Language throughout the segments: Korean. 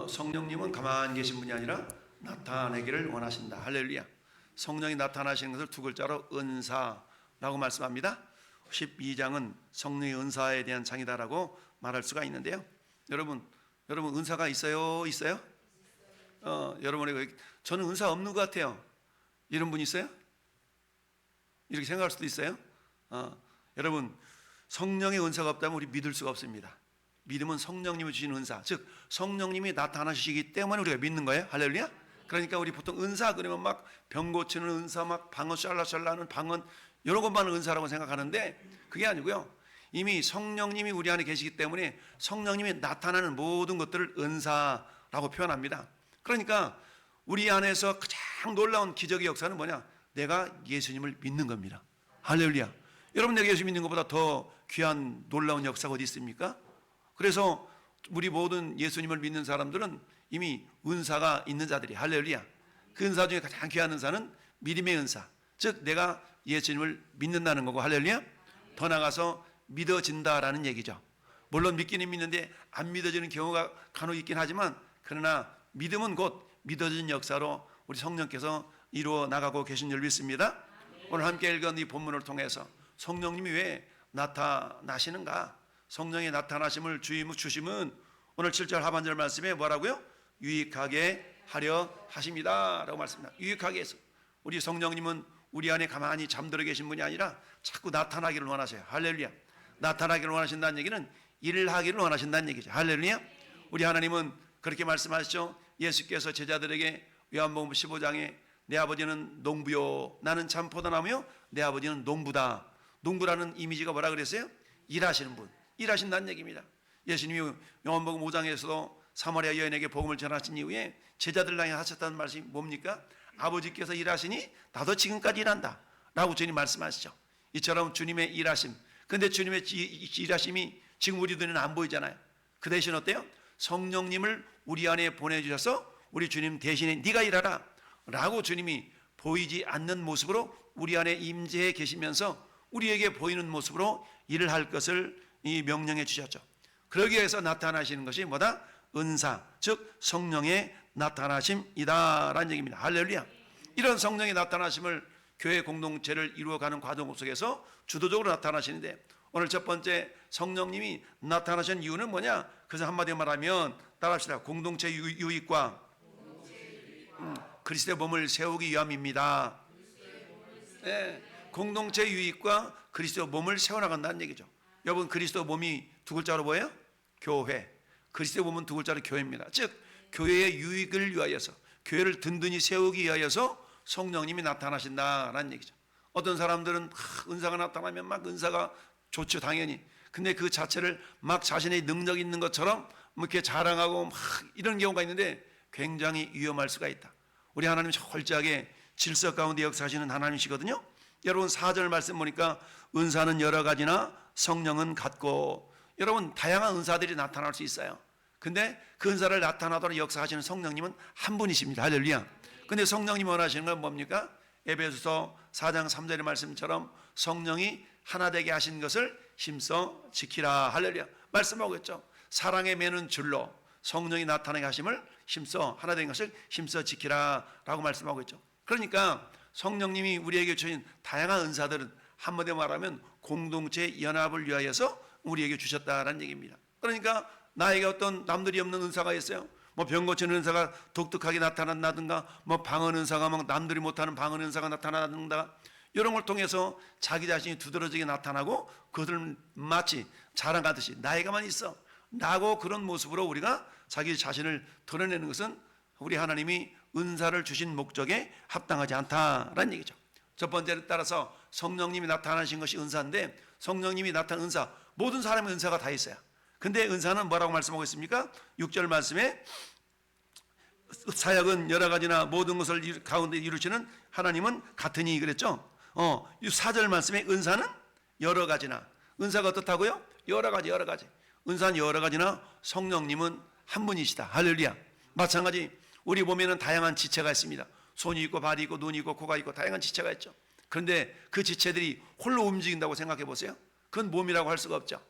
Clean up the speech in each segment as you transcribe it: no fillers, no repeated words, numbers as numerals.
성령님은 가만히 계신 분이 아니라 나타내기를 원하신다. 할렐루야. 성령이 나타나시는 것을 두 글자로 은사라고 말씀합니다. 12장은 성령의 은사에 대한 장이다라고 말할 수가 있는데요. 여러분 은사가 있어요? 있어요? 여러분이 저는 은사 없는 것 같아요. 이런 분 있어요? 이렇게 생각할 수도 있어요. 여러분, 성령의 은사가 없다면 우리 믿을 수가 없습니다. 믿음은 성령님이 주신 은사, 즉 성령님이 나타나시기 때문에 우리가 믿는 거예요. 할렐루야. 그러니까 우리 보통 은사 그러면 막 병 고치는 은사, 막 방언 샬라샬라는 방언, 이런 것만을 은사라고 생각하는데 그게 아니고요. 이미 성령님이 우리 안에 계시기 때문에 성령님이 나타나는 모든 것들을 은사라고 표현합니다. 그러니까 우리 안에서 가장 놀라운 기적의 역사는 뭐냐? 내가 예수님을 믿는 겁니다. 할렐루야. 여러분, 내가 예수 믿는 것보다 더 귀한 놀라운 역사가 어디 있습니까? 그래서 우리 모든 예수님을 믿는 사람들은 이미 은사가 있는 자들이, 할렐루야. 그 은사 중에 가장 귀한 은사는 믿음의 은사, 즉 내가 예수님을 믿는다는 거고, 할렐루야. 더 나아가서 믿어진다라는 얘기죠. 물론 믿기는 믿는데 안 믿어지는 경우가 간혹 있긴 하지만, 그러나 믿음은 곧 믿어지는 역사로 우리 성령께서 이루어 나가고 계신 줄 믿습니다. 오늘 함께 읽은 이 본문을 통해서 성령님이 왜 나타나시는가? 성령의 나타나심을 주심은 오늘 7절 하반절 말씀에 뭐라고요? 유익하게 하려 하십니다 라고 말씀합니다. 유익하게 해서 우리 성령님은 우리 안에 가만히 잠들어 계신 분이 아니라 자꾸 나타나기를 원하세요. 할렐루야. 나타나기를 원하신다는 얘기는 일을 하기를 원하신다는 얘기죠. 할렐루야. 우리 하나님은 그렇게 말씀하시죠. 예수께서 제자들에게 요한복음 15장에 내 아버지는 농부요 나는 참 포도나무요 내 아버지는 농부다. 농부라는 이미지가 뭐라 그랬어요? 일하시는 분, 일하신다는 얘기입니다. 예수님이 요한복음 5장에서도 사마리아 여인에게 복음을 전하신 이후에 제자들 향해 하셨다는 말씀이 뭡니까? 아버지께서 일하시니 나도 지금까지 일한다 라고 주님 말씀하시죠. 이처럼 주님의 일하심, 근데 주님의 일하심이 지금 우리 눈에는 안 보이잖아요. 그 대신 어때요? 성령님을 우리 안에 보내주셔서 우리 주님 대신에 네가 일하라 라고 주님이 보이지 않는 모습으로 우리 안에 임재해 계시면서 우리에게 보이는 모습으로 일을 할 것을 이 명령해 주셨죠. 그러기 위해서 나타나시는 것이 뭐다? 은사, 즉 성령의 나타나심이다 라는 얘기입니다. 할렐루야. 이런 성령의 나타나심을 교회 공동체를 이루어가는 과정 속에서 주도적으로 나타나시는데, 오늘 첫 번째 성령님이 나타나신 이유는 뭐냐? 그래서 한마디로 말하면 따라합시다. 공동체 유익과 그리스도의 몸을 세우기 위함입니다. 네. 공동체 유익과 그리스도 몸을 세워나간다는 얘기죠. 여러분, 그리스도 몸이 두 글자로 뭐예요? 교회. 그리스도 몸은 두 글자로 교회입니다. 즉 교회의 유익을 위하여서, 교회를 든든히 세우기 위하여서 성령님이 나타나신다라는 얘기죠. 어떤 사람들은 은사가 나타나면 막 은사가 좋죠, 당연히. 근데 그 자체를 막 자신의 능력이 있는 것처럼 뭐 이렇게 자랑하고 막 이런 경우가 있는데 굉장히 위험할 수가 있다. 우리 하나님 철저하게 질서 가운데 역사하시는 하나님이시거든요. 여러분 4절 말씀 보니까 은사는 여러 가지나 성령은 같고, 여러분 다양한 은사들이 나타날 수 있어요. 근데 그 은사를 나타나도록 역사하시는 성령님은 한 분이십니다. 할렐루야. 근데 성령님이 원하시는 건 뭡니까? 에베소서 4장 3절의 말씀처럼 성령이 하나 되게 하신 것을 힘써 지키라. 할렐루야. 말씀하고 있죠. 사랑에 매는 줄로 성령이 나타나게 하심을 힘써, 하나 된 것을 힘써 지키라 라고 말씀하고 있죠. 그러니까 성령님이 우리에게 주신 다양한 은사들은 한마디로 말하면 공동체 연합을 위하여서 우리에게 주셨다라는 얘기입니다. 그러니까 나에게 어떤 남들이 없는 은사가 있어요. 뭐 병 고치는 은사가 독특하게 나타난다든가, 뭐 방언 은사가 막 남들이 못하는 방언 은사가 나타난다든가, 이런 걸 통해서 자기 자신이 두드러지게 나타나고 그것을 마치 자랑하듯이 나에게만 있어 라고, 그런 모습으로 우리가 자기 자신을 드러내는 것은 우리 하나님이 은사를 주신 목적에 합당하지 않다라는 얘기죠. 첫 번째를 따라서 성령님이 나타나신 것이 은사인데, 성령님이 나타난 은사, 모든 사람의 은사가 다 있어요. 근데 은사는 뭐라고 말씀하고 있습니까? 6절 말씀에 사역은 여러 가지나 모든 것을 가운데 이루시는 하나님은 같으니 그랬죠. 4절 말씀에 은사는 여러 가지나, 은사가 어떻다고요? 여러 가지. 은사는 여러 가지나 성령님은 한 분이시다. 할렐루야. 마찬가지 우리 몸에는 다양한 지체가 있습니다. 손이 있고 발이 있고 눈이 있고 코가 있고 다양한 지체가 있죠. 그런데 그 지체들이 홀로 움직인다고 생각해 보세요. 그건 몸이라고 할 수가 없죠.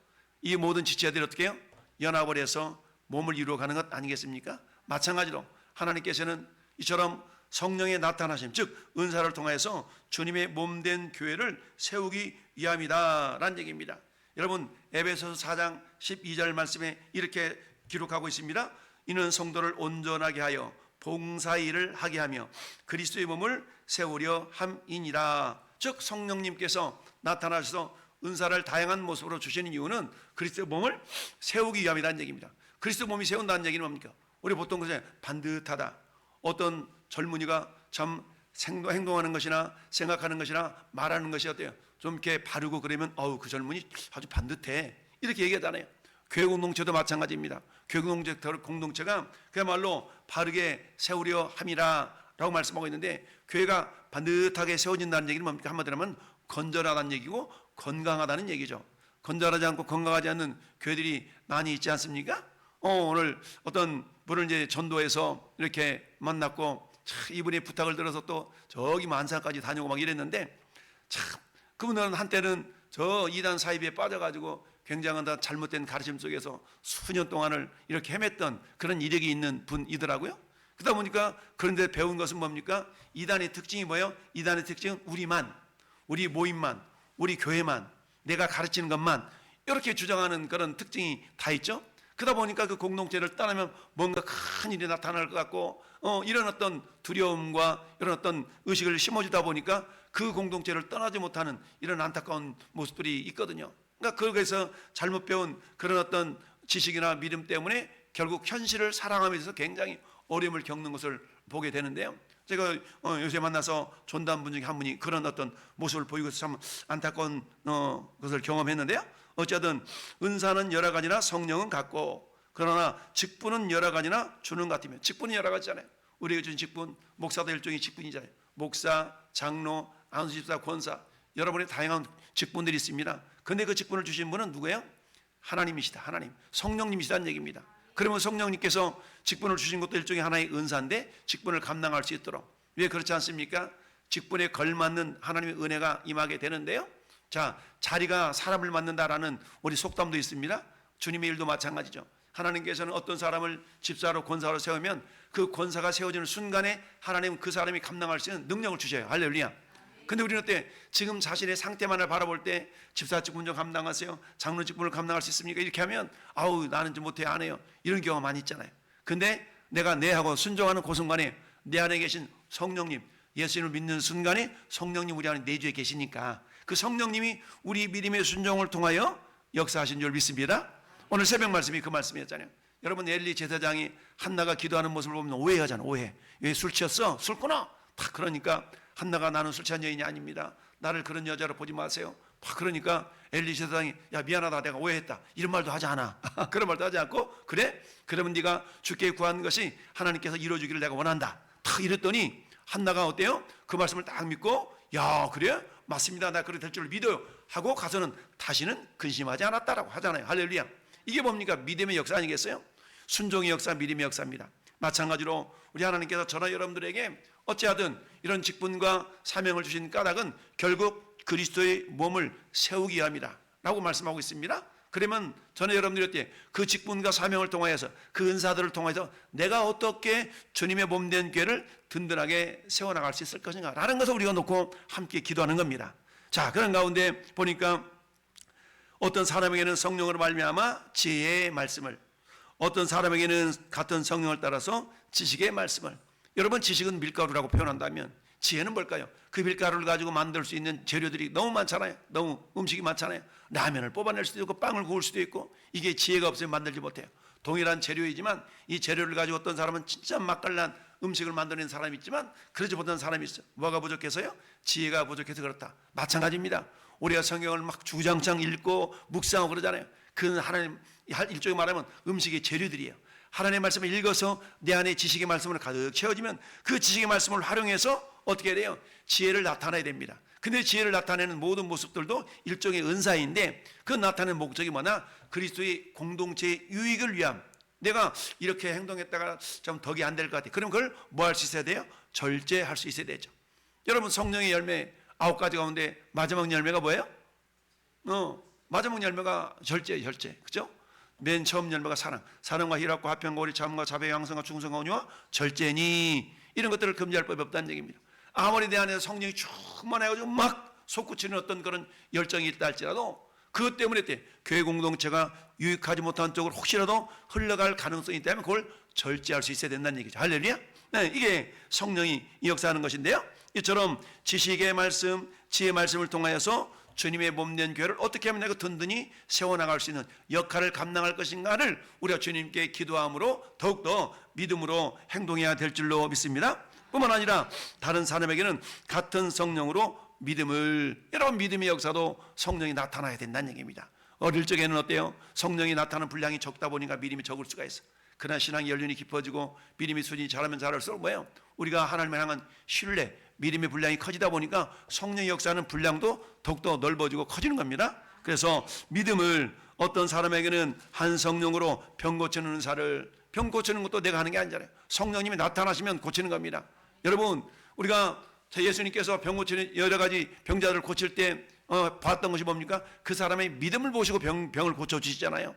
이 모든 지체들이 어떻게 해요? 연합을 해서 몸을 이루어가는 것 아니겠습니까? 마찬가지로 하나님께서는 이처럼 성령의 나타나심, 즉 은사를 통해서 주님의 몸된 교회를 세우기 위함이다라는 얘기입니다. 여러분 에베소서 4장 12절 말씀에 이렇게 기록하고 있습니다. 이는 성도를 온전하게 하여 봉사의 일을 하게 하며 그리스도의 몸을 세우려 함이니라. 즉 성령님께서 나타나셔서 은사를 다양한 모습으로 주시는 이유는 그리스도의 몸을 세우기 위함이라는 얘기입니다. 그리스도 몸이 세운다는 얘기는 뭡니까? 우리 보통 그냥 반듯하다. 어떤 젊은이가 참 행동하는 것이나 생각하는 것이나 말하는 것이 어때요? 좀 이렇게 바르고 그러면 그 젊은이 아주 반듯해 이렇게 얘기하잖아요. 교회 공동체도 마찬가지입니다. 교회 공동체가 그야말로 바르게 세우려 함이라 라고 말씀하고 있는데, 교회가 반듯하게 세워진다는 얘기는 뭡니까? 한마디로 하면 건전하다는 얘기고 건강하다는 얘기죠. 건전하지 않고 건강하지 않는 교회들이 많이 있지 않습니까? 오늘 어떤 분을 이제 전도해서 이렇게 만났고, 이분의 부탁을 들어서 또 저기 만산까지 다니고 막 이랬는데, 참 그분들은 한때는 저 이단 사이비에 빠져가지고 굉장한 잘못된 가르침 속에서 수년 동안을 이렇게 헤맸던 그런 이력이 있는 분이더라고요. 그러다 보니까 그런데 배운 것은 뭡니까? 이단의 특징이 뭐예요? 이단의 특징은 우리만, 우리 모임만, 우리 교회만, 내가 가르치는 것만 이렇게 주장하는 그런 특징이 다 있죠. 그러다 보니까 그 공동체를 떠나면 뭔가 큰 일이 나타날 것 같고 이런 어떤 두려움과 이런 어떤 의식을 심어주다 보니까 그 공동체를 떠나지 못하는 이런 안타까운 모습들이 있거든요. 그러니까 거기에서 잘못 배운 그런 어떤 지식이나 믿음 때문에 결국 현실을 살아가면서 굉장히 어려움을 겪는 것을 보게 되는데요. 제가 요새 만나서 존담 분 중에 한 분이 그런 어떤 모습을 보이고 참 안타까운 것을 경험했는데요. 어쨌든 은사는 여러 가지나 성령은 같고, 그러나 직분은 여러 가지나 주는 같으면, 직분은 여러 가지잖아요. 우리에게 준 직분, 목사도 일종의 직분이잖아요. 목사, 장로, 안수집사, 권사, 여러분의 다양한 직분들이 있습니다. 그런데 그 직분을 주신 분은 누구예요? 하나님이시다. 하나님, 성령님이시다는 얘기입니다. 그러면 성령님께서 직분을 주신 것도 일종의 하나의 은사인데 직분을 감당할 수 있도록, 왜 그렇지 않습니까? 직분에 걸맞는 하나님의 은혜가 임하게 되는데요. 자, 자리가 사람을 만든다라는 우리 속담도 있습니다. 주님의 일도 마찬가지죠. 하나님께서는 어떤 사람을 집사로 권사로 세우면 그 권사가 세워지는 순간에 하나님은 그 사람이 감당할 수 있는 능력을 주셔요. 할렐루야. 근데 우리는 어때? 지금 자신의 상태만을 바라볼 때 집사 직분 좀 감당하세요, 장로 직분을 감당할 수 있습니까? 이렇게 하면 나는 좀 못해, 안 해요, 이런 경우가 많이 있잖아요. 근데 내가 네 하고 순종하는 그 순간에 내 안에 계신 성령님, 예수님을 믿는 순간에 성령님 우리 안에 내주에 계시니까 그 성령님이 우리 믿음의 순종을 통하여 역사하신 줄 믿습니다. 오늘 새벽 말씀이 그 말씀이었잖아요. 여러분 엘리 제사장이 한나가 기도하는 모습을 보면 오해하잖아요. 오해. 왜 술 취했어? 술 끊어. 다 그러니까 한나가 나는 술 취한 여인이 아닙니다, 나를 그런 여자로 보지 마세요. 그러니까 엘리 제사장이 야 미안하다, 내가 오해했다, 이런 말도 하지 않아. 그런 말도 하지 않고, 그래? 그러면 네가 주께 구한 것이 하나님께서 이루어주기를 내가 원한다. 딱 이랬더니 한나가 어때요? 그 말씀을 딱 믿고 야 그래? 맞습니다, 나 그렇게 될 줄 믿어요 하고 가서는 다시는 근심하지 않았다라고 하잖아요. 할렐루야. 이게 뭡니까? 믿음의 역사 아니겠어요? 순종의 역사, 믿음의 역사입니다. 마찬가지로 우리 하나님께서 저나 여러분들에게 어찌하든 이런 직분과 사명을 주신 까닭은 결국 그리스도의 몸을 세우기 위함이다 라고 말씀하고 있습니다. 그러면 저는 여러분들이 어때? 그 직분과 사명을 통하여서, 그 은사들을 통해서 내가 어떻게 주님의 몸된 교회를 든든하게 세워나갈 수 있을 것인가 라는 것을 우리가 놓고 함께 기도하는 겁니다. 자, 그런 가운데 보니까 어떤 사람에게는 성령으로 말미암아 지혜의 말씀을, 어떤 사람에게는 같은 성령을 따라서 지식의 말씀을. 여러분 지식은 밀가루라고 표현한다면 지혜는 뭘까요? 그 밀가루를 가지고 만들 수 있는 재료들이 너무 많잖아요. 너무 음식이 많잖아요. 라면을 뽑아낼 수도 있고 빵을 구울 수도 있고, 이게 지혜가 없으면 만들지 못해요. 동일한 재료이지만 이 재료를 가지고 어떤 사람은 진짜 맛깔난 음식을 만드는 사람이 있지만 그러지 못한 사람이 있어요. 뭐가 부족해서요? 지혜가 부족해서 그렇다. 마찬가지입니다. 우리가 성경을 막 주장창 읽고 묵상하고 그러잖아요. 그 하나님 일종의 말하면 음식의 재료들이에요. 하나님의 말씀을 읽어서 내 안에 지식의 말씀으로 가득 채워지면 그 지식의 말씀을 활용해서 어떻게 해야 돼요? 지혜를 나타내야 됩니다. 근데 지혜를 나타내는 모든 모습들도 일종의 은사인데, 그 나타내는 목적이 뭐냐? 그리스도의 공동체의 유익을 위함. 내가 이렇게 행동했다가 좀 덕이 안 될 것 같아. 그럼 그걸 뭐 할 수 있어야 돼요? 절제할 수 있어야 되죠. 여러분 성령의 열매 9가지 가운데 마지막 열매가 뭐예요? 마지막 열매가 절제예요. 절제. 그죠? 맨 처음 열매가 사랑과 희락과 화평과 오리 참과 자배 양성과 충성과 온유와 절제니 이런 것들을 금지할 법이 없다는 얘기입니다. 아무리 내 안에 성령이 충만해가지고 막 솟구치는 어떤 그런 열정이 있다 할지라도 그것 때문에 교회 공동체가 유익하지 못한 쪽으로 혹시라도 흘러갈 가능성이 있다면 그걸 절제할 수 있어야 된다는 얘기죠. 할렐루야. 네, 이게 성령이 역사하는 것인데요. 이처럼 지식의 말씀, 지혜의 말씀을 통하여서 주님의 몸된 교회를 어떻게 하면 내가 든든히 세워나갈 수 있는 역할을 감당할 것인가를 우리가 주님께 기도함으로 더욱더 믿음으로 행동해야 될 줄로 믿습니다. 뿐만 아니라 다른 사람에게는 같은 성령으로 여러분 믿음의 역사도 성령이 나타나야 된다는 얘기입니다. 어릴 적에는 어때요? 성령이 나타나는 분량이 적다 보니까 믿음이 적을 수가 있어. 그러나 신앙의 연륜이 깊어지고 믿음의 수준이 자라면 자랄수록 뭐예요? 우리가 하나님을 향한 신뢰, 믿음의 분량이 커지다 보니까 성령의 역사하는 분량도 더욱더 넓어지고 커지는 겁니다. 그래서 믿음을 어떤 사람에게는 한 성령으로 병 고치는 은사를, 병 고치는 것도 내가 하는 게 아니잖아요. 성령님이 나타나시면 고치는 겁니다. 여러분, 우리가 예수님께서 병 고치는 여러 가지 병자들을 고칠 때 봤던 것이 뭡니까? 그 사람의 믿음을 보시고 병을 고쳐주시잖아요.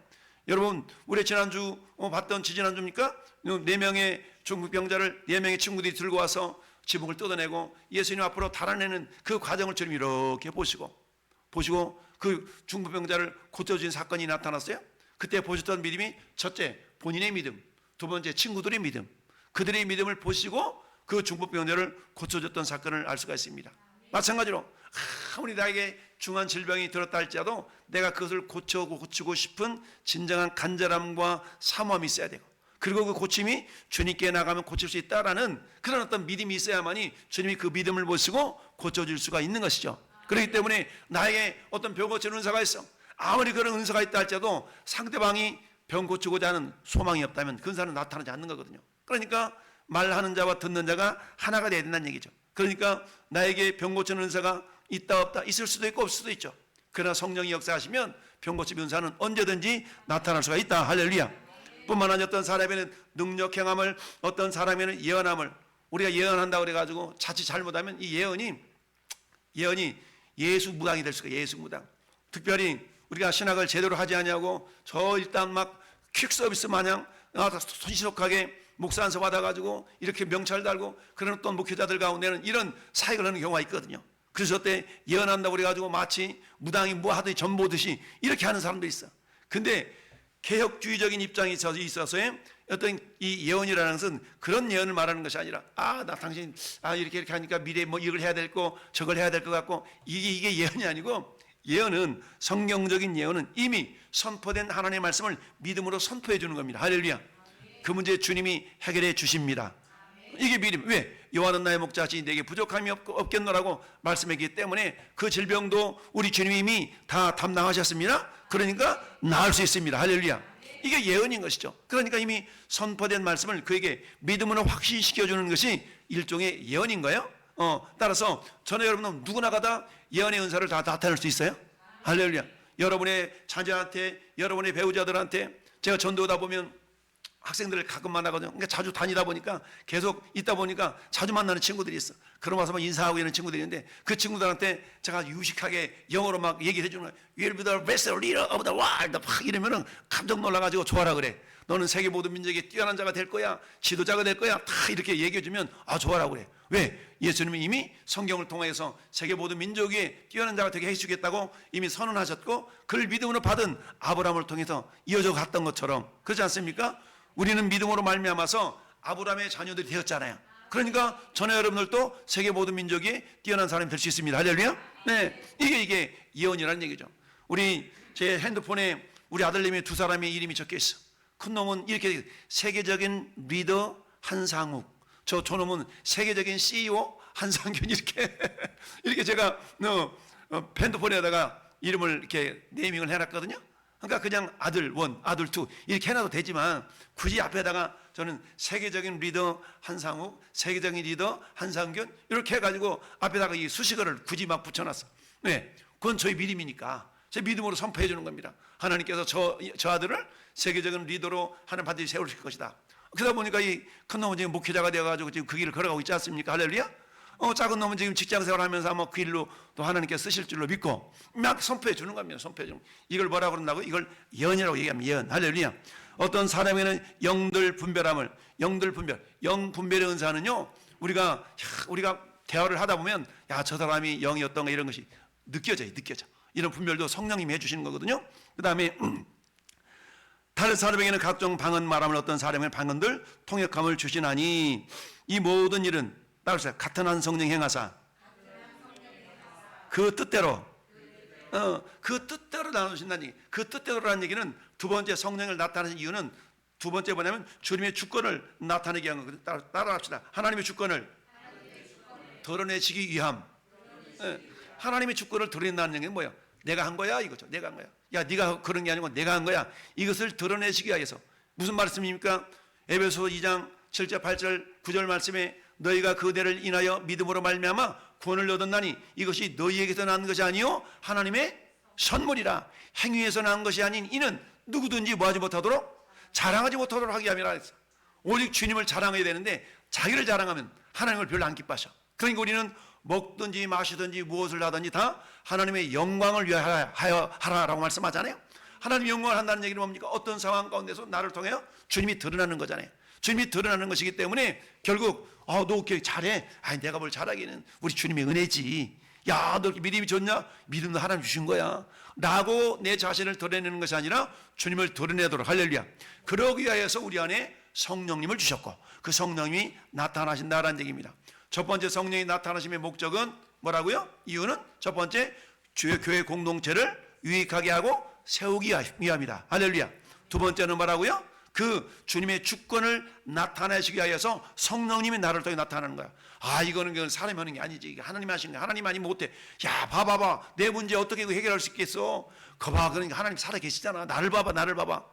여러분, 우리 지난주 봤던 지지난주입니까? 4명의 중풍병자를 4명의 친구들이 들고 와서 지붕을 뜯어내고 예수님 앞으로 달아내는 그 과정을 주님 이렇게 보시고 그 중풍병자를 고쳐주신 사건이 나타났어요. 그때 보셨던 믿음이 첫째, 본인의 믿음, 두 번째, 친구들의 믿음, 그들의 믿음을 보시고 그 중풍병자를 고쳐줬던 사건을 알 수가 있습니다. 마찬가지로 아무리 나에게 중한 질병이 들었다 할지라도 내가 그것을 고치고 싶은 진정한 간절함과 사모함이 있어야 되고, 그리고 그 고침이 주님께 나가면 고칠 수 있다라는 그런 어떤 믿음이 있어야만이 주님이 그 믿음을 보시고 고쳐줄 수가 있는 것이죠. 그렇기 때문에 나에게 어떤 병 고치는 은사가 있어. 아무리 그런 은사가 있다 할지라도 상대방이 병 고치고자 하는 소망이 없다면 그 은사는 나타나지 않는 거거든요. 그러니까 말하는 자와 듣는 자가 하나가 돼야 된다는 얘기죠. 그러니까 나에게 병 고치는 은사가 있다 없다, 있을 수도 있고 없을 수도 있죠. 그러나 성령이 역사하시면 병 고치는 은사는 언제든지 나타날 수가 있다. 할렐루야. 뿐만 아니라 어떤 사람에는 능력 행함을, 어떤 사람에는 예언함을, 우리가 예언한다고 그래가지고 자칫 잘못하면 이 예언이 예수 무당이 될 수가. 예수 무당. 특별히 우리가 신학을 제대로 하지 않냐고 저 일단 막 퀵 서비스 마냥 손시속하게 목사 안서 받아가지고 이렇게 명찰 달고 그런 어떤 목회자들 가운데는 이런 사역을 하는 경우가 있거든요. 그래서 그때 예언한다고 그래가지고 마치 무당이 뭐 하더니 전 보듯이 이렇게 하는 사람도 있어. 근데 개혁주의적인 입장에 있어서의 어떤 이 예언이라는 것은 그런 예언을 말하는 것이 아니라 나 당신 이렇게 하니까 미래에 뭐 이걸 해야 될 거 저걸 해야 될 것 같고 이게 예언이 아니고, 예언은, 성경적인 예언은 이미 선포된 하나님의 말씀을 믿음으로 선포해 주는 겁니다. 할렐루야. 그 문제 주님이 해결해 주십니다. 이게 믿음. 왜? 여호와는 나의 목자시니 내게 부족함이 없겠노라고 말씀했기 때문에 그 질병도 우리 주님이 이미 다 담당하셨습니다. 그러니까 나을 수 있습니다. 할렐루야. 이게 예언인 것이죠. 그러니까 이미 선포된 말씀을 그에게 믿음으로 확신시켜주는 것이 일종의 예언인 거예요. 따라서 저는 여러분은 누구나가 다 예언의 은사를 다 나타낼 수 있어요. 할렐루야. 여러분의 자녀한테, 여러분의 배우자들한테, 제가 전도하다 보면 학생들을 가끔 만나거든요. 그러니까 자주 다니다 보니까, 계속 있다 보니까 자주 만나는 친구들이 있어. 그럼 와서 막 인사하고 이런 친구들이 있는데 그 친구들한테 제가 유식하게 영어로 막 얘기를 해주는 거예요. You'll be the best leader of the world. 막 이러면은 깜짝 놀라가지고 좋아라 그래. 너는 세계 모든 민족의 뛰어난 자가 될 거야. 지도자가 될 거야. 다 이렇게 얘기해주면 좋아라 그래. 왜? 예수님이 이미 성경을 통해서 세계 모든 민족의 뛰어난 자가 되게 해주겠다고 이미 선언하셨고, 그를 믿음으로 받은 아브라함을 통해서 이어져 갔던 것처럼, 그렇지 않습니까? 우리는 믿음으로 말미암아서 아브라함의 자녀들이 되었잖아요. 그러니까 저는 여러분들도 세계 모든 민족이 뛰어난 사람이 될 수 있습니다. 할렐루야. 네, 이게 예언이라는 얘기죠. 제 핸드폰에 우리 아들님의 2사람의 이름이 적혀 있어. 큰 놈은 이렇게 세계적인 리더 한상욱, 저놈은 세계적인 CEO 한상균, 이렇게 제가 핸드폰에다가 이름을 이렇게 네이밍을 해놨거든요. 그러니까 그냥 아들 1, 아들 2 이렇게 해놔도 되지만 굳이 앞에다가 저는 세계적인 리더 한상욱, 세계적인 리더 한상균 이렇게 해가지고 앞에다가 이 수식어를 굳이 막 붙여놨어. 네, 그건 저희 믿음이니까 제 믿음으로 선포해 주는 겁니다. 하나님께서 저 아들을 세계적인 리더로 하나님 반드시 세우실 것이다. 그러다 보니까 이 큰 놈은 지금 목회자가 되어가지고 지금 그 길을 걸어가고 있지 않습니까? 할렐루야. 작은 놈은 지금 직장 생활하면서 아마 그 일로 또 하나님께서 쓰실 줄로 믿고 막 선포해 주는 겁니다. 선포해 주는. 이걸 뭐라고 그런다고? 이걸 예언이라고 얘기하면 예언. 할렐루야. 어떤 사람에게는 영들 분별함을, 영들 분별, 영 분별의 은사는요, 우리가 대화를 하다 보면 저 사람이 영이었던가 이런 것이 느껴져요. 이런 분별도 성령님이 해주시는 거거든요. 그 다음에 다른 사람에게는 각종 방언 말함을, 어떤 사람에게는 방언들 통역함을 주시나니 이 모든 일은 따라서 같은 한 성령 행하사 그 뜻대로 그 뜻대로 나누신다는 얘기. 그 뜻대로라는 얘기는 두 번째 성령을 나타내신 이유는 두 번째 뭐냐면 주님의 주권을 나타내기 위한 거거든요. 따라합시다. 하나님의 주권을 드러내시기 위함. 하나님의 주권을 드러낸다는 얘기는 뭐예요? 내가 한 거야 이거죠. 내가 한 거야. 야, 네가 그런 게 아니고 내가 한 거야. 이것을 드러내시기 위해서. 무슨 말씀입니까? 에베소 2장 7절 8절 9절 말씀에 너희가 그대를 인하여 믿음으로 말미암아 구원을 얻었나니 이것이 너희에게서 난 것이 아니요 하나님의 선물이라. 행위에서 난 것이 아닌 이는 누구든지 뭐하지 못하도록 자랑하지 못하도록 하기 위함이라 했어. 오직 주님을 자랑해야 되는데 자기를 자랑하면 하나님을 별로 안 기뻐하셔. 그러니까 우리는 먹든지 마시든지 무엇을 하든지 다 하나님의 영광을 위하여 하라라고 말씀하잖아요. 하나님의 영광을 한다는 얘기는 뭡니까? 어떤 상황 가운데서 나를 통하여 주님이 드러나는 거잖아요. 주님이 드러나는 것이기 때문에 결국 너 이렇게 잘해. 내가 뭘 잘하기는 우리 주님의 은혜지. 야, 너 믿음이 좋냐? 믿음도 하나님 주신 거야 라고 내 자신을 드러내는 것이 아니라 주님을 드러내도록. 할렐루야. 그러기 위해서 우리 안에 성령님을 주셨고 그 성령님이 나타나신다라는 얘기입니다. 첫 번째 성령이 나타나심의 목적은 뭐라고요? 이유는 첫 번째 주의 교회 공동체를 유익하게 하고 세우기 위함이다. 할렐루야. 두 번째는 뭐라고요? 그 주님의 주권을 나타내시기 위해서 성령님이 나를 통해 나타나는 거야. 이거는 사람이 하는 게 아니지. 이게 하나님이 하시는 거야. 하나님 아니면 못해. 야, 봐봐. 내 문제 어떻게 해결할 수 있겠어? 거봐. 그러니까 하나님 살아 계시잖아. 나를 봐봐.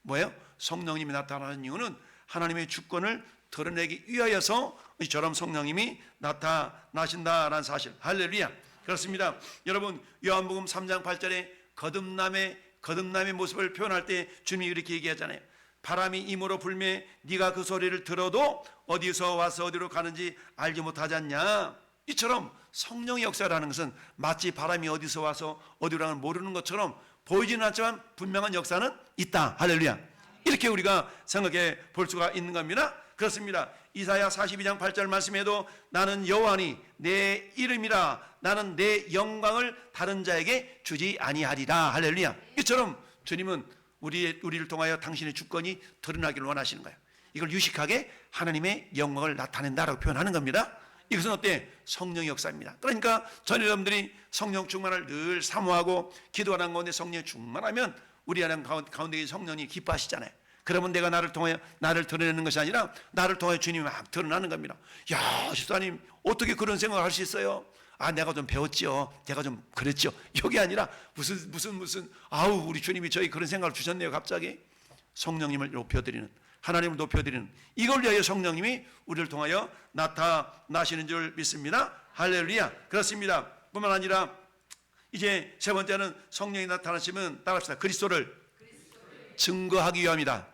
뭐예요? 성령님이 나타나는 이유는 하나님의 주권을 드러내기 위하여서 이처럼 성령님이 나타나신다라는 사실. 할렐루야. 그렇습니다. 여러분, 요한복음 3장 8절에 거듭남의 모습을 표현할 때 주님이 이렇게 얘기하잖아요. 바람이 임으로 불매 네가 그 소리를 들어도 어디서 와서 어디로 가는지 알지 못하지 않냐. 이처럼 성령의 역사라는 것은 마치 바람이 어디서 와서 어디로 가는지 모르는 것처럼 보이지는 않지만 분명한 역사는 있다. 할렐루야. 이렇게 우리가 생각해 볼 수가 있는 겁니다. 그렇습니다. 이사야 42장 8절 말씀에도 나는 여호와니 내 이름이라 나는 내 영광을 다른 자에게 주지 아니하리라. 할렐루야. 이처럼 주님은 우리를 통하여 당신의 주권이 드러나기를 원하시는 거예요. 이걸 유식하게 하나님의 영광을 나타낸다라고 표현하는 겁니다. 이것은 어때? 성령의 역사입니다. 그러니까 전 여러분들이 성령 충만을 늘 사모하고 기도하는 가운데 성령이 충만하면 우리 안에 가운데 성령이 기뻐하시잖아요. 그러면 내가 나를 통해 나를 드러내는 것이 아니라 나를 통해 주님이 막 드러나는 겁니다. 야, 집사님 어떻게 그런 생각을 할 수 있어요? 내가 좀 배웠죠. 내가 좀 그랬죠. 이게 아니라 무슨 우리 주님이 저희 그런 생각을 주셨네요. 갑자기 성령님을 높여드리는, 하나님을 높여드리는, 이걸 위하여 성령님이 우리를 통하여 나타나시는 줄 믿습니다. 할렐루야. 그렇습니다. 뿐만 아니라 이제 세 번째는 성령이 나타나시면 따라합시다. 그리스도를 증거하기 위함이다.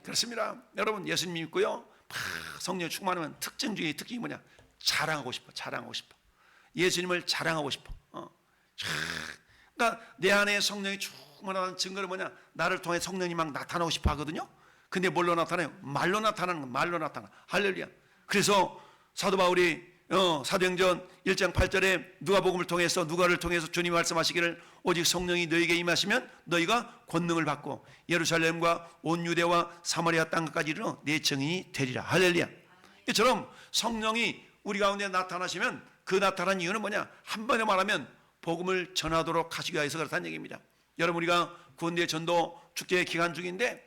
그렇습니다. 여러분, 예수님 믿고요, 성령 충만하면 특징 중에 특징이 뭐냐? 자랑하고 싶어. 예수님을 자랑하고 싶어. 그러니까 내 안에 성령이 충만한 증거는 뭐냐? 나를 통해 성령이 막 나타나고 싶어 하거든요. 근데 뭘로 나타나요? 말로 나타나는 거. 말로 나타나. 할렐루야. 그래서 사도 바울이 사도행전 1장 8절에 누가복음을 통해서, 누가를 통해서 주님이 말씀하시기를 오직 성령이 너희에게 임하시면 너희가 권능을 받고 예루살렘과 온 유대와 사마리아 땅까지 이르러 내 증인이 되리라. 할렐루야. 이처럼 성령이 우리 가운데 나타나시면 그 나타난 이유는 뭐냐? 한 번에 말하면 복음을 전하도록 하시기 위해서 그렇다는 얘기입니다. 여러분, 우리가 구원대 전도 축제 기간 중인데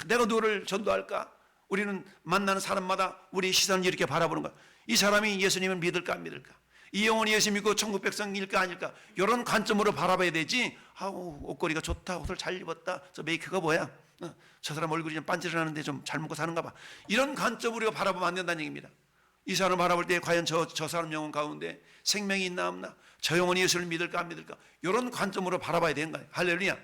내가 누구를 전도할까? 우리는 만나는 사람마다 우리 시선을 이렇게 바라보는 거야. 이 사람이 예수님을 믿을까 안 믿을까? 이 영혼이 예수 믿고 천국 백성일까 아닐까? 이런 관점으로 바라봐야 되지. 옷걸이가 좋다, 옷을 잘 입었다, 저 메이크가 뭐야? 저 사람 얼굴이 좀 반질하는데 좀 잘 먹고 사는가 봐. 이런 관점으로 바라보면 안 된다는 얘기입니다. 이 사람 바라볼 때 과연 저 사람 영혼 가운데 생명이 있나 없나? 저 영혼이 예수를 믿을까 안 믿을까? 이런 관점으로 바라봐야 되는 거예요. 할렐루야.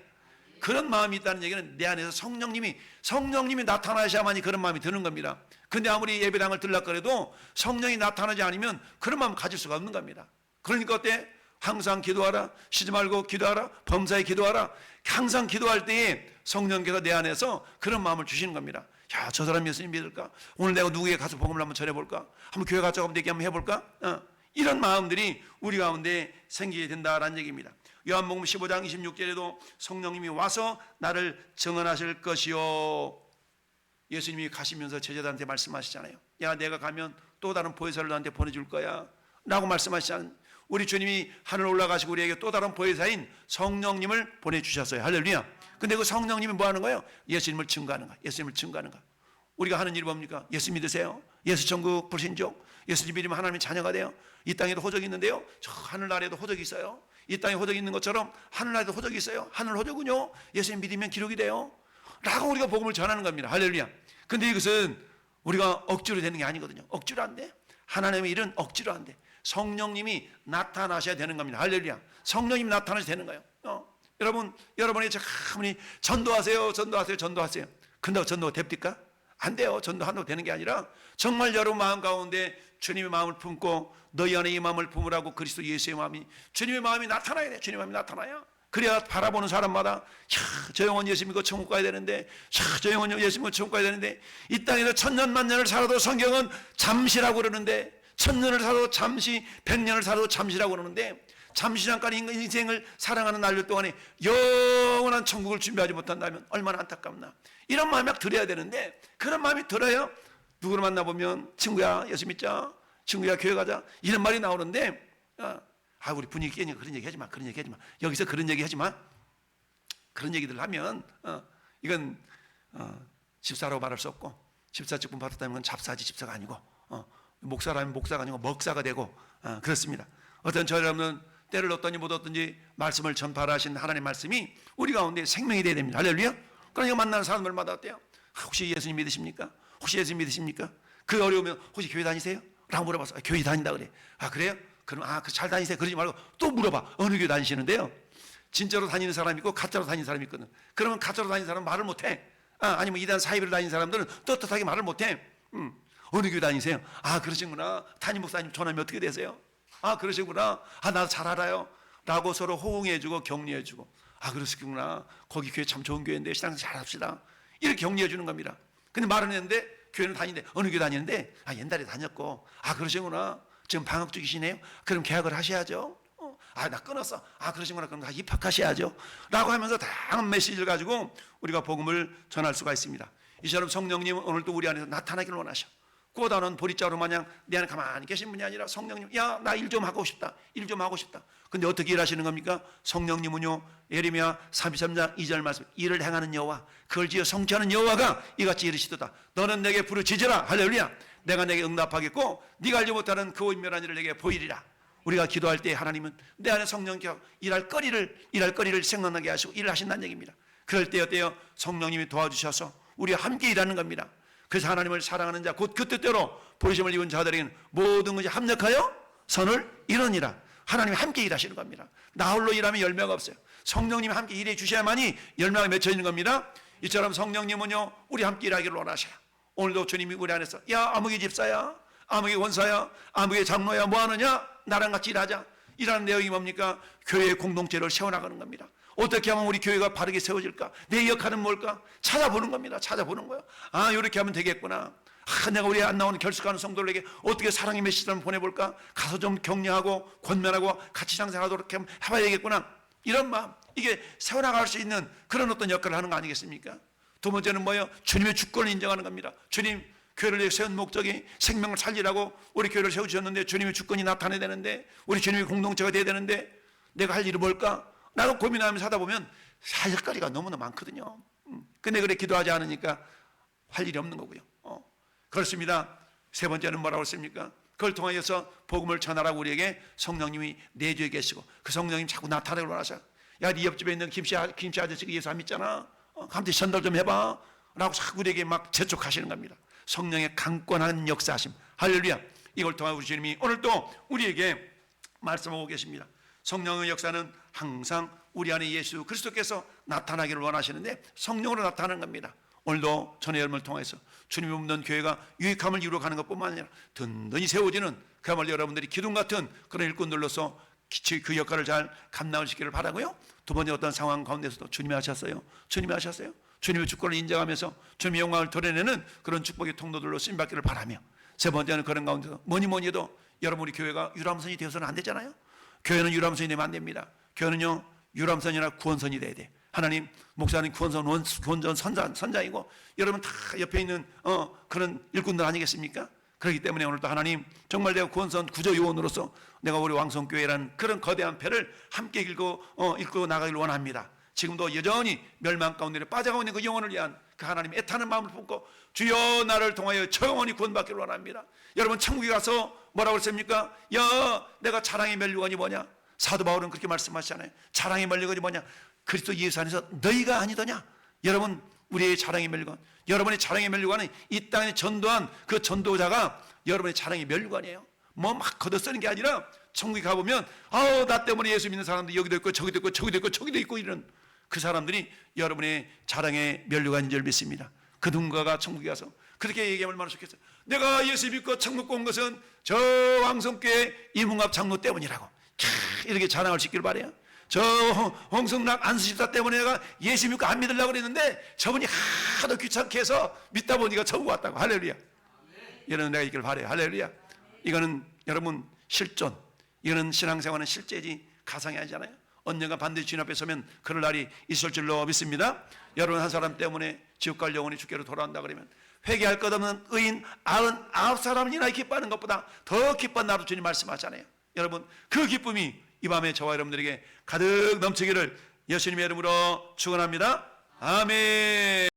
그런 마음이 있다는 얘기는 내 안에서 성령님이 나타나셔야만이 그런 마음이 드는 겁니다. 근데 아무리 예배당을 들락거려도 성령이 나타나지 않으면 그런 마음 가질 수가 없는 겁니다. 그러니까 어때? 항상 기도하라, 쉬지 말고 기도하라, 범사에 기도하라. 항상 기도할 때에 성령께서 내 안에서 그런 마음을 주시는 겁니다. 야, 저 사람 예수님 믿을까? 오늘 내가 누구에게 가서 복음을 한번 전해볼까? 한번 교회 가서 한번 얘기 한번 해볼까? 이런 마음들이 우리 가운데 생기게 된다라는 얘기입니다. 요한복음 15장 26절에도 성령님이 와서 나를 증언하실 것이요. 예수님이 가시면서 제자들한테 말씀하시잖아요. 야, 내가 가면 또 다른 보혜사를 너한테 보내줄 거야 라고 말씀하시잖아요. 우리 주님이 하늘 올라가시고 우리에게 또 다른 보혜사인 성령님을 보내주셨어요. 할렐루야. 근데 그 성령님이 뭐 하는 거예요? 예수님을 증거하는 거예요. 예수님을 증거하는 거예요. 우리가 하는 일이 뭡니까? 예수 믿으세요? 예수 천국 불신족? 예수님 믿으면 하나님의 자녀가 돼요? 이 땅에도 호적이 있는데요, 저 하늘나라에도 호적이 있어요. 이 땅에 호적이 있는 것처럼 하늘나라에도 호적이 있어요. 하늘 호적은요, 예수님 믿으면 기록이 돼요 라고 우리가 복음을 전하는 겁니다. 할렐루야. 근데 이것은 우리가 억지로 되는 게 아니거든요. 억지로 안 돼. 하나님의 일은 억지로 안 돼. 성령님이 나타나셔야 되는 겁니다. 할렐루야. 성령님이 나타나셔야 되는 거예요. 여러분이 아무리 전도하세요. 근데 전도가 됩니까? 안 돼요. 전도한다고 되는 게 아니라 정말 여러분 마음 가운데 주님의 마음을 품고 너희 안에 이 마음을 품으라고 그리스도 예수의 마음이, 주님의 마음이 나타나야 돼. 주님의 마음이 나타나야. 그래야 바라보는 사람마다 저 영혼 예수 믿고 천국 가야 되는데, 저 영혼 예수 믿고 천국 가야 되는데, 이 땅에서 천년 만년을 살아도 성경은 잠시라고 그러는데, 천년을 살아도 잠시, 100년을 살아도 잠시라고 그러는데, 잠시 잠깐 인생을 사랑하는 날들 동안에 영원한 천국을 준비하지 못한다면 얼마나 안타깝나. 이런 마음이 막 들어야 되는데, 그런 마음이 들어야 누구를 만나보면 친구야 예수 믿자, 친구야 교회 가자, 이런 말이 나오는데, 우리 분위기 깨니까 그런 얘기 하지 마. 여기서 그런 얘기 하지 마. 그런 얘기들 하면 이건 집사라고 말할 수 없고, 집사 직분 받았다면 그건 잡사지 집사가 아니고, 목사라면 목사가 아니고 먹사가 되고, 그렇습니다. 어떤 저 여러분은 때를 얻든지 못 얻든지 말씀을 전파를 하신 하나님의 말씀이 우리 가운데 생명이 되어야 됩니다. 할렐루야. 그러니까 만나는 사람들마다 어때요? 혹시 예수님 믿으십니까? 혹시 예수님 믿으십니까? 그 어려우면 혹시 교회 다니세요? 라고 물어봤어. 교회 다닌다 그래. 그래요? 그럼 잘 다니세요? 그러지 말고 또 물어봐. 어느 교회 다니시는데요? 진짜로 다니는 사람이 있고 가짜로 다니는 사람이 있거든. 그러면 가짜로 다니는 사람은 말을 못해. 아니면 이단 사이비로 다니는 사람들은 떳떳하게 말을 못해. 어느 교회 다니세요? 그러시구나. 담임 목사님 전화면 어떻게 되세요? 그러시구나. 나도 잘 알아요 라고 서로 호응해주고 격려해주고, 그러시구나. 거기 교회 참 좋은 교회인데 신앙 잘합시다, 이렇게 격려해 주는 겁니다. 근데 말은 했는데 교회는 다니는데, 어느 교회 다니는데 옛날에 다녔고, 그러시구나. 지금 방학 중이시네요. 그럼 계약을 하셔야죠. 나 끊었어. 그러시구나. 그럼 다 입학하셔야죠 라고 하면서 다양한 메시지를 가지고 우리가 복음을 전할 수가 있습니다. 이처럼 성령님은 오늘도 우리 안에서 나타나기를 원하셔. 꼬다는 보리자루 마냥 내 안에 가만히 계신 분이 아니라, 성령님, 나 일 좀 하고 싶다. 근데 어떻게 일하시는 겁니까? 성령님은요, 예레미야 33장 2절 말씀, 일을 행하는 여호와, 그걸 지어 성취하는 여호와가 이같이 이르시도다. 너는 내게 부르짖으라. 할렐루야. 내가 내게 응답하겠고 네가 알지 못하는 그 오인멸한 일을 내게 보이리라. 우리가 기도할 때 하나님은 내 안에 성령께서 일할 거리를 생각나게 하시고 일을 하신다는 얘기입니다. 그럴 때 어때요? 성령님이 도와주셔서 우리와 함께 일하는 겁니다. 그래서 하나님을 사랑하는 자, 곧 그 뜻대로 부르심을 입은 자들에게는 모든 것이 합력하여 선을 이루니라. 하나님이 함께 일하시는 겁니다. 나 홀로 일하면 열매가 없어요. 성령님이 함께 일해 주셔야만이 열매가 맺혀지는 겁니다. 이처럼 성령님은요, 우리 함께 일하기를 원하셔요. 오늘도 주님이 우리 안에서, 아무개 집사야, 아무개 원사야, 아무개 장로야, 뭐하느냐? 나랑 같이 일하자. 일하는 내용이 뭡니까? 교회의 공동체를 세워나가는 겁니다. 어떻게 하면 우리 교회가 바르게 세워질까? 내 역할은 뭘까? 찾아보는 겁니다. 찾아보는 거예요. 이렇게 하면 되겠구나. 내가 우리 안 나오는 결석하는 성도들에게 어떻게 사랑의 메시지를 보내볼까? 가서 좀 격려하고 권면하고 같이 상생하도록 해봐야 되겠구나. 이런 마음, 이게 세워나갈 수 있는 그런 어떤 역할을 하는 거 아니겠습니까? 두 번째는 뭐예요? 주님의 주권을 인정하는 겁니다. 주님, 교회를 세운 목적이 생명을 살리라고 우리 교회를 세우셨는데, 주님의 주권이 나타나야 되는데, 우리 주님의 공동체가 돼야 되는데, 내가 할 일이 뭘까? 나도 고민하면서 하다 보면 사역거리가 너무나 많거든요. 근데 그래 기도하지 않으니까 할 일이 없는 거고요. 그렇습니다. 세 번째는 뭐라고 했습니까? 그걸 통하여서 복음을 전하라고 우리에게 성령님이 내주에 계시고, 그 성령님 자꾸 나타나기를 원하셔요. 네 옆집에 있는 김씨 아저씨가 예수 안 믿잖아. 감히 전달 좀 해봐 라고 자꾸 우리에게 막 재촉하시는 겁니다. 성령의 강권한 역사하심. 할렐루야. 이걸 통해 우리 주님이 오늘 또 우리에게 말씀하고 계십니다. 성령의 역사는 항상 우리 안에 예수 그리스도께서 나타나기를 원하시는데 성령으로 나타나는 겁니다. 오늘도 전의 여러분을 통해서 주님이 없는 교회가 유익함을 이루어가는 것뿐만 아니라 든든히 세워지는 그야말로 여러분들이 기둥 같은 그런 일꾼들로서 그 역할을 잘 감당하시기를 바라고요. 두 번째, 어떤 상황 가운데서도 주님이 하셨어요. 주님이 하셨어요. 주님의 주권을 인정하면서 주님의 영광을 드러내는 그런 축복의 통로들로 쓰임받기를 바라며, 세 번째는 그런 가운데서 뭐니 해도 여러분, 우리 교회가 유람선이 되어서는 안 되잖아요. 교회는 유람선이 되면 안 됩니다. 교회는요, 유람선이나 구원선이 돼야 돼. 하나님, 목사님 구원전 선장이고 여러분 다 옆에 있는 그런 일꾼들 아니겠습니까? 그렇기 때문에 오늘도 하나님, 정말 내가 구원선 구조 요원으로서 내가 우리 왕성교회라는 그런 거대한 배를 함께 이끌고 나가기를 원합니다. 지금도 여전히 멸망 가운데 빠져가고 있는 그 영혼을 위한 그 하나님 애타는 마음을 품고 주여 나를 통하여 저 영혼이 구원받기를 원합니다. 여러분, 천국에 가서 뭐라고 그랬습니까? 야, 내가 자랑의 면류관이 뭐냐? 사도 바울은 그렇게 말씀하시잖아요. 자랑의 면류관이 뭐냐? 그리스도 예수 안에서 너희가 아니더냐? 여러분, 우리의 자랑의 면류관, 여러분의 자랑의 면류관은 이 땅에 전도한 그 전도자가 여러분의 자랑의 면류관이에요. 뭐 막 걷어쓰는 게 아니라 천국에 가보면 나 때문에 예수 믿는 사람들이 여기도 있고 저기도 있고 저기도 있고 저기도 있고 이런 그 사람들이 여러분의 자랑의 면류관인 줄 믿습니다. 그 누군가가 천국에 가서 그렇게 얘기하면 얼마나 좋겠어요. 내가 예수 믿고 천국 온 것은 저 왕성교회 이문갑 장로 때문이라고 이렇게 자랑을 시키길 바래요. 저 홍성락 안수집사 때문에 내가 예수 믿고 안 믿으려고 그랬는데 저분이 하도 귀찮게 해서 믿다 보니까 천국 왔다고. 할렐루야. 이런 내가 있기를 바래요. 할렐루야. 이거는 여러분 실존, 이거는 신앙생활은 실제지 가상이 아니잖아요. 언젠가 반드시 주님 앞에 서면 그럴 날이 있을 줄로 믿습니다. 여러분, 한 사람 때문에 지옥 갈 영혼이 주께로 돌아온다 그러면 회개할 것 없는 의인 99사람이나 기뻐하는 것보다 더 기뻐한 나로 주님 말씀하잖아요. 여러분, 그 기쁨이 이 밤에 저와 여러분들에게 가득 넘치기를 예수님의 이름으로 축원합니다. 아멘.